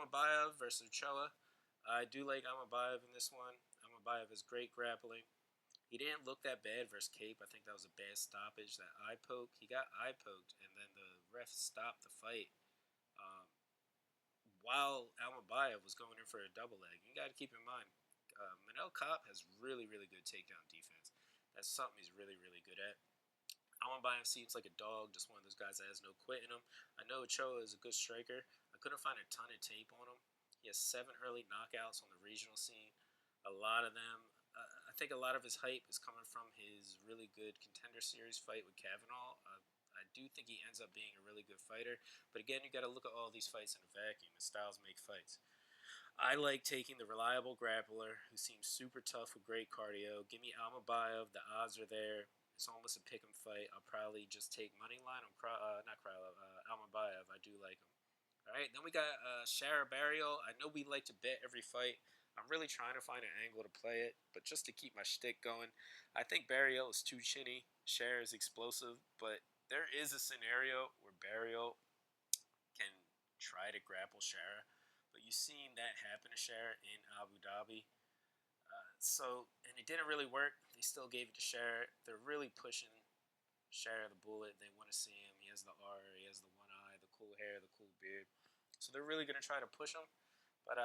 Amabayev versus Ochoa. I do like Amabayev in this one. Amabayev is great grappling. He didn't look that bad versus Cape. I think that was a bad stoppage. That eye poke. He got eye poked, and then the ref stopped the fight um, while Almabayev was going in for a double leg. You got to keep in mind, Manel Kopp has really, really good takedown defense. That's something he's really, really good at. Almabayev seems like a dog, just one of those guys that has no quit in him. I know Ochoa is a good striker. I couldn't find a ton of tape on him. He has 7 early knockouts on the regional scene. A lot of them, I think a lot of his hype is coming from his really good contender series fight with Kavanaugh. I do think he ends up being a really good fighter. But again, you got to look at all these fights in a vacuum, and styles make fights. I like taking the reliable grappler who seems super tough with great cardio. Give me Almabayev. The odds are there. It's almost a pick 'em fight. I'll probably just take money line on not Krylov, Almabayev. I do like him. All right, then we got Shara Barrios. I know we like to bet every fight. I'm really trying to find an angle to play it, but just to keep my shtick going, I think Barrios is too chinny. Shara is explosive, but there is a scenario where Barrios can try to grapple Shara, but you've seen that happen to Shara in Abu Dhabi. And it didn't really work. They still gave it to Shara. They're really pushing Shara the Bullet. They want to see him. He has the R, he has the one eye, the cool hair, the cool beard. So they're really going to try to push him. But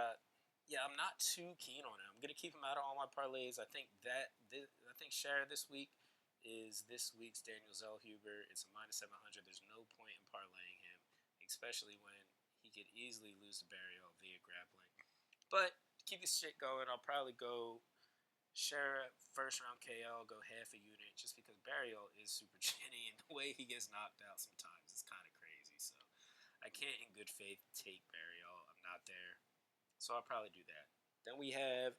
yeah, I'm not too keen on him. I'm going to keep him out of all my parlays. I think Shara this week is this week's Daniel Zellhuber. It's a -700. There's no point in parlaying him, especially when he could easily lose to Barrios via grappling. But to keep this shit going, I'll probably go Shara first round KO, go half a unit, just because Barrios is super chinny, and the way he gets knocked out sometimes is kind of crazy. So I can't, in good faith, take Barrios. I'm not there, so I'll probably do that. Then we have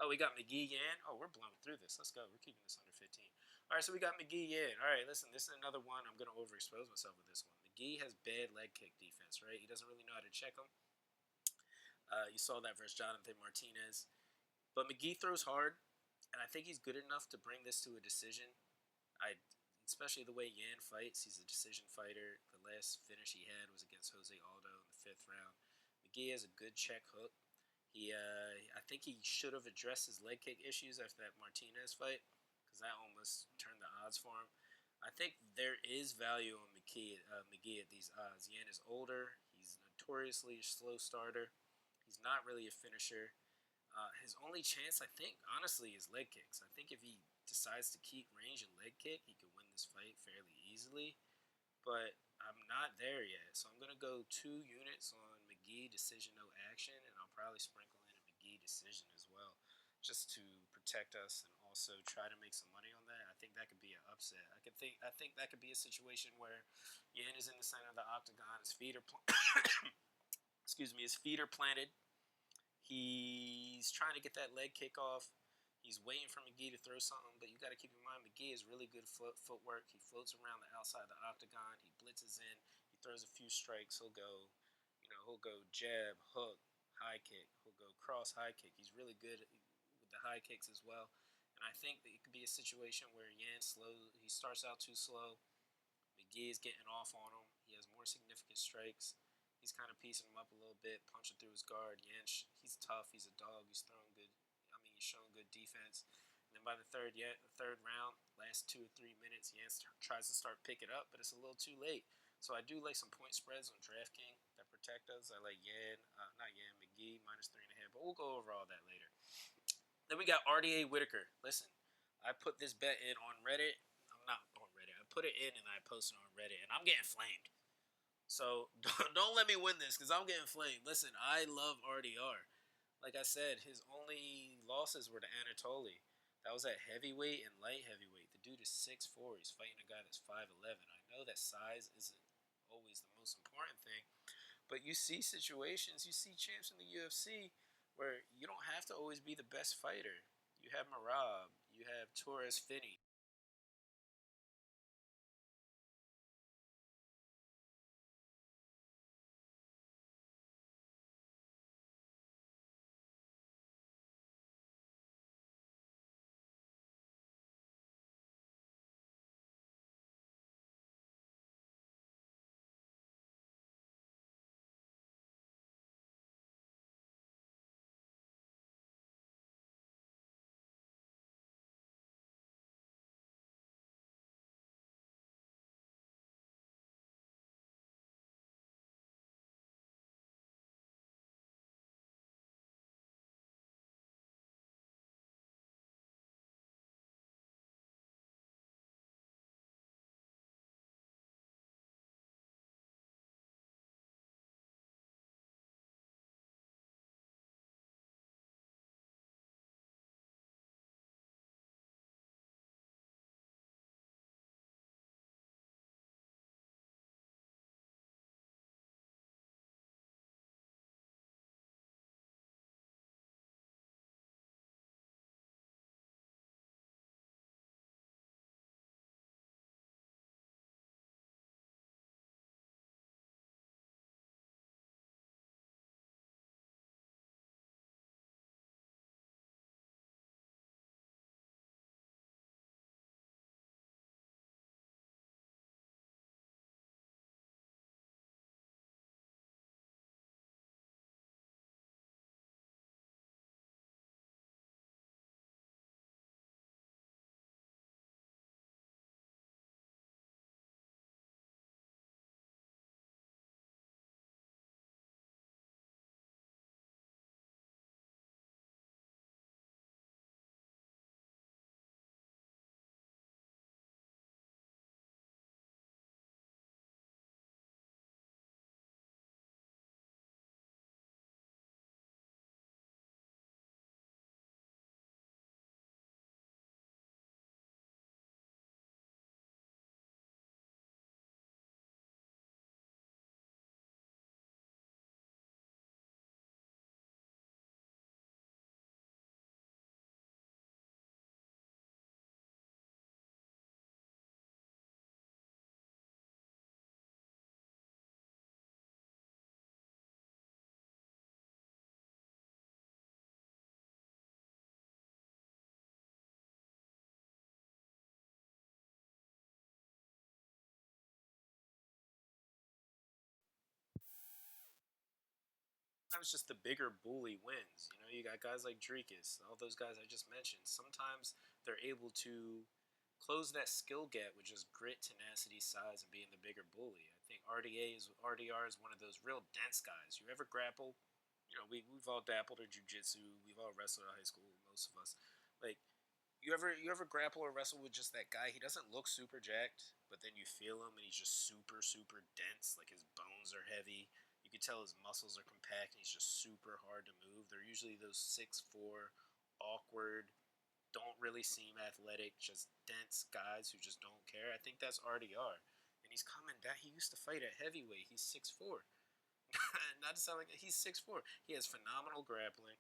we got McGee Yan. Oh, we're blowing through this. Let's go. We're keeping this under 15. All right, so we got McGee Yan. All right, listen, this is another one. I'm going to overexpose myself with this one. McGee has bad leg kick defense, right? He doesn't really know how to check them. You saw that versus Jonathan Martinez. But McGee throws hard, and I think he's good enough to bring this to a decision. Especially the way Yan fights. He's a decision fighter. The last finish he had was against Jose Aldo in the 5th round. McGee has a good check hook. I think he should have addressed his leg kick issues after that Martinez fight, because that almost turned the odds for him. I think there is value on McGee at these odds. Yan is older. He's notoriously a slow starter. He's not really a finisher. His only chance, I think, honestly, is leg kicks. I think if he decides to keep range and leg kick, he could win this fight fairly easily. But I'm not there yet. So I'm going to go 2 units on McGee decision, no action, and I'll probably sprinkle in a McGee decision as well, just to protect us and also try to make some money on that. I think that could be an upset. I think that could be a situation where Yan is in the center of the octagon. His feet are his feet are planted. He's trying to get that leg kick off. He's waiting for McGee to throw something, but you got to keep in mind McGee has really good footwork. He floats around the outside of the octagon. He blitzes in. He throws a few strikes. He'll go jab, hook, high kick. He'll go cross, high kick. He's really good with the high kicks as well. And I think that it could be a situation where he starts out too slow. McGee is getting off on him. He has more significant strikes. He's kind of piecing him up a little bit, punching through his guard. He's tough. He's a dog. He's throwing good. He's showing good defense. And then by the third round, last 2 or 3 minutes, Yan tries to start picking up, but it's a little too late. So I do like some point spreads on DraftKings that protect us. I like McGee -3.5, but we'll go over all that later. Then we got RDA Whitaker. Listen, I put this bet in on Reddit. I'm not on Reddit. I put it in and I posted on Reddit, and I'm getting flamed. So don't let me win this because I'm getting flamed. Listen, I love RDR. Like I said, his only losses were to Anatoly. That was at heavyweight and light heavyweight. The dude is 6'4". He's fighting a guy that's 5'11". I know that size isn't always the most important thing, but you see situations, you see champs in the UFC where you don't have to always be the best fighter. You have Marab, you have Torres Finney, Sometimes just the bigger bully wins. You know, you got guys like Drekus, all those guys I just mentioned. Sometimes they're able to close that skill gap with just grit, tenacity, size, and being the bigger bully. I think RDR is one of those real dense guys. You ever grapple? You know, we've all dabbled in jujitsu. We've all wrestled in high school. Most of us, like you ever grapple or wrestle with just that guy? He doesn't look super jacked, but then you feel him and he's just super dense. Like his bones are heavy. You can tell his muscles are compact and he's just super hard to move. They're usually those 6'4", awkward, don't really seem athletic, just dense guys who just don't care. I think that's RDR. And he's coming down. He used to fight at heavyweight. He's 6'4". Not to sound like he's 6'4". He has phenomenal grappling.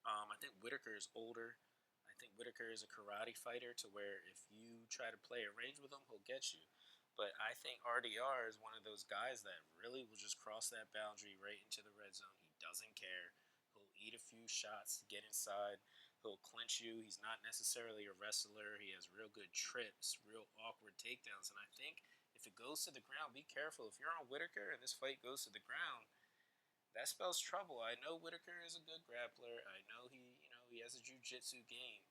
I think Whitaker is older. I think Whitaker is a karate fighter to where if you try to play a range with him, he'll get you. But I think RDR is one of those guys that really will just cross that boundary right into the red zone. He doesn't care. He'll eat a few shots to get inside. He'll clinch you. He's not necessarily a wrestler. He has real good trips, real awkward takedowns. And I think if it goes to the ground, be careful. If you're on Whitaker and this fight goes to the ground, that spells trouble. I know Whitaker is a good grappler. I know he has a jiu-jitsu game,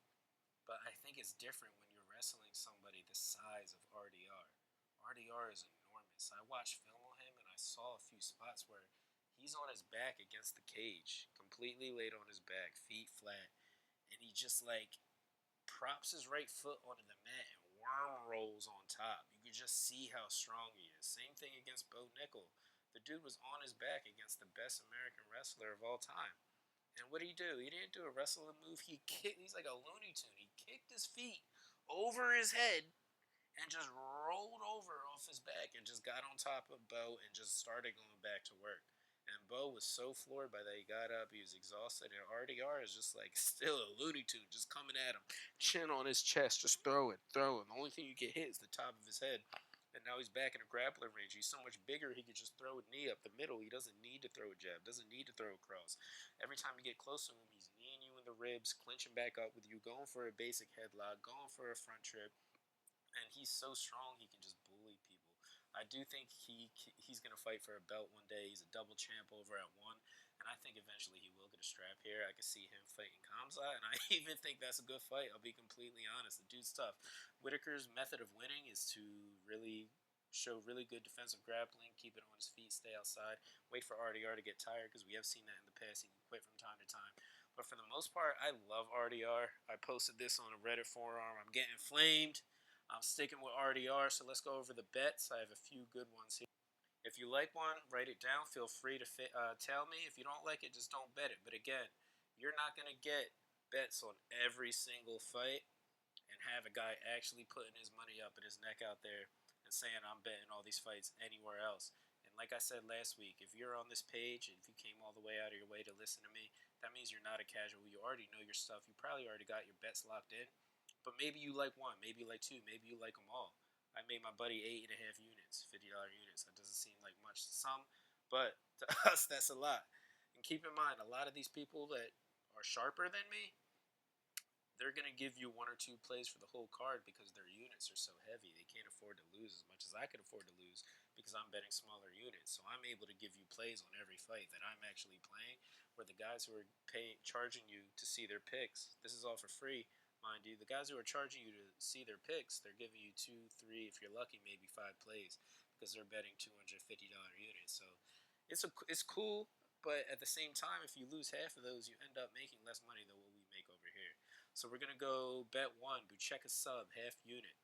but I think it's different when you're wrestling somebody the size of RDR. RDR is enormous. I watched film on him and I saw a few spots where he's on his back against the cage, completely laid on his back, feet flat, and he just like props his right foot onto the mat and worm rolls on top. You could just see how strong he is. Same thing against Bo Nickel. The dude was on his back against the best American wrestler of all time. And what did he do? He didn't do a wrestling move. He kicked. He's like a Looney Tune. He kicked his feet over his head and just rolled over off his back and just got on top of Bo and just started going back to work. And Bo was so floored by that. He got up. He was exhausted. And RDR is just like still a Looney Tune, just coming at him. Chin on his chest, just throw it. The only thing you get hit is the top of his head. And now he's back in a grappling range. He's so much bigger, he could just throw a knee up the middle. He doesn't need to throw a jab, doesn't need to throw a cross. Every time you get close to him, he's kneeing you in the ribs, clinching back up with you, going for a basic headlock, going for a front trip. And he's so strong, he can just bully people. I do think he's going to fight for a belt one day. He's a double champ over at one. And I think eventually he will get a strap here. I can see him fighting Kamza, and I even think that's a good fight. I'll be completely honest. The dude's tough. Whitaker's method of winning is to really show really good defensive grappling, keep it on his feet, stay outside, wait for RDR to get tired, because we have seen that in the past. He can quit from time to time. But for the most part, I love RDR. I posted this on a Reddit forum. I'm getting flamed. I'm sticking with RDR, so let's go over the bets. I have a few good ones here. If you like one, write it down. Feel free to tell me. If you don't like it, just don't bet it. But again, you're not going to get bets on every single fight and have a guy actually putting his money up and his neck out there and saying, I'm betting all these fights anywhere else. And like I said last week, if you're on this page and if you came all the way out of your way to listen to me, that means you're not a casual. You already know your stuff. You probably already got your bets locked in. But maybe you like one, maybe you like two, maybe you like them all. I made my buddy 8.5 units, $50 units. That doesn't seem like much to some, but to us, that's a lot. And keep in mind, a lot of these people that are sharper than me, they're going to give you one or two plays for the whole card because their units are so heavy. They can't afford to lose as much as I could afford to lose because I'm betting smaller units. So I'm able to give you plays on every fight that I'm actually playing, where the guys who are charging you to see their picks, this is all for free, mind you. The guys who are charging you to see their picks, they're giving you 2, 3, if you're lucky, maybe 5 plays because they're betting $250 units. So it's cool, but at the same time, if you lose half of those, you end up making less money than what we make over here. So we're going to go bet 1, Bucheka sub, half unit.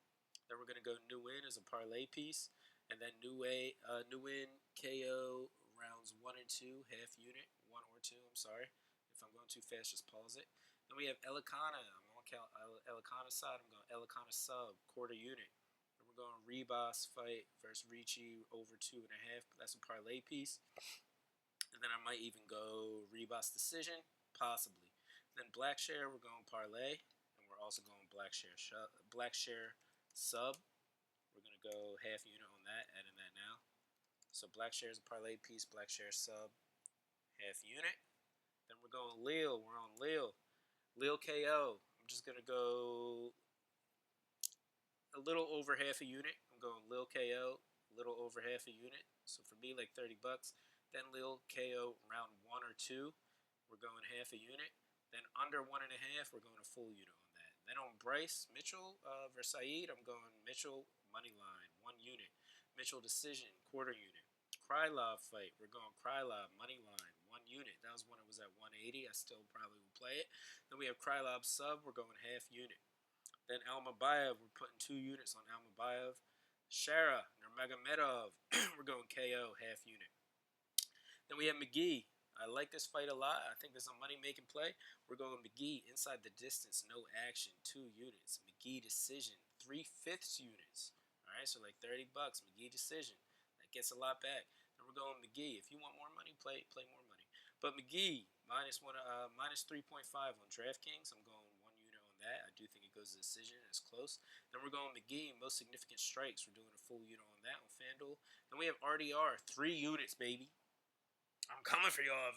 Then we're going to go new in as a parlay piece. And then new in KO rounds 1 and 2, half unit. 1 or 2, I'm sorry. If I'm going too fast, just pause it. Then we have Elikana. I'm on Elikana side. I'm going Elikana sub, quarter unit. Then we're going Rebos fight versus Ricci over 2.5. That's a parlay piece. And then I might even go Rebos decision, possibly. Then Blackshare, we're going parlay, and we're also going Blackshare sub. We're going to go half unit on that, adding that now. So Blackshare is a parlay piece, Blackshare sub, half unit. Then we're going Lil. We're on Lil. Lil KO. I'm just going to go a little over half a unit. I'm going Lil KO, a little over half a unit. So for me, like $30. Then Lil KO round 1 or 2, we're going half a unit. Then under 1.5, we're going a full unit on that. Then on Bryce Mitchell versus Saeed, I'm going Mitchell money line 1 unit. Mitchell decision quarter unit. Krylov fight, we're going Krylov money line 1 unit. That was when it was at 180. I still probably will play it. Then we have Krylov sub, we're going half unit. Then Almabayev, we're putting 2 units on Almabayev. Shara Nurmagomedov, we're going KO half unit. Then we have McGee. I like this fight a lot. I think this is a money-making play. We're going McGee inside the distance, no action, 2 units. McGee decision, 3/5 units. All right, so like $30. McGee decision. That gets a lot back. Then we're going McGee. If you want more money, play more money. But McGee minus 3.5 on DraftKings. I'm going 1 unit on that. I do think it goes to decision. It's close. Then we're going McGee most significant strikes. We're doing a full unit on that on FanDuel. Then we have RDR 3 units, baby. I'm coming for y'all.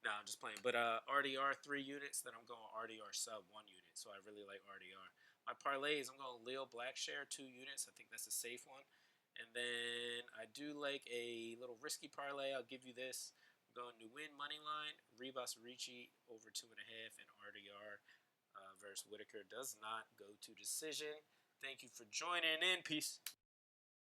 Nah, I'm just playing. But RDR 3 units. Then I'm going RDR sub 1 unit. So I really like RDR. My parlays, I'm going Lil Blackshare 2 units. I think that's a safe one. And then I do like a little risky parlay. I'll give you this. I'm going to win money line. Ribas Ricci over 2.5 and RDR versus Whitaker does not go to decision. Thank you for joining in. Peace.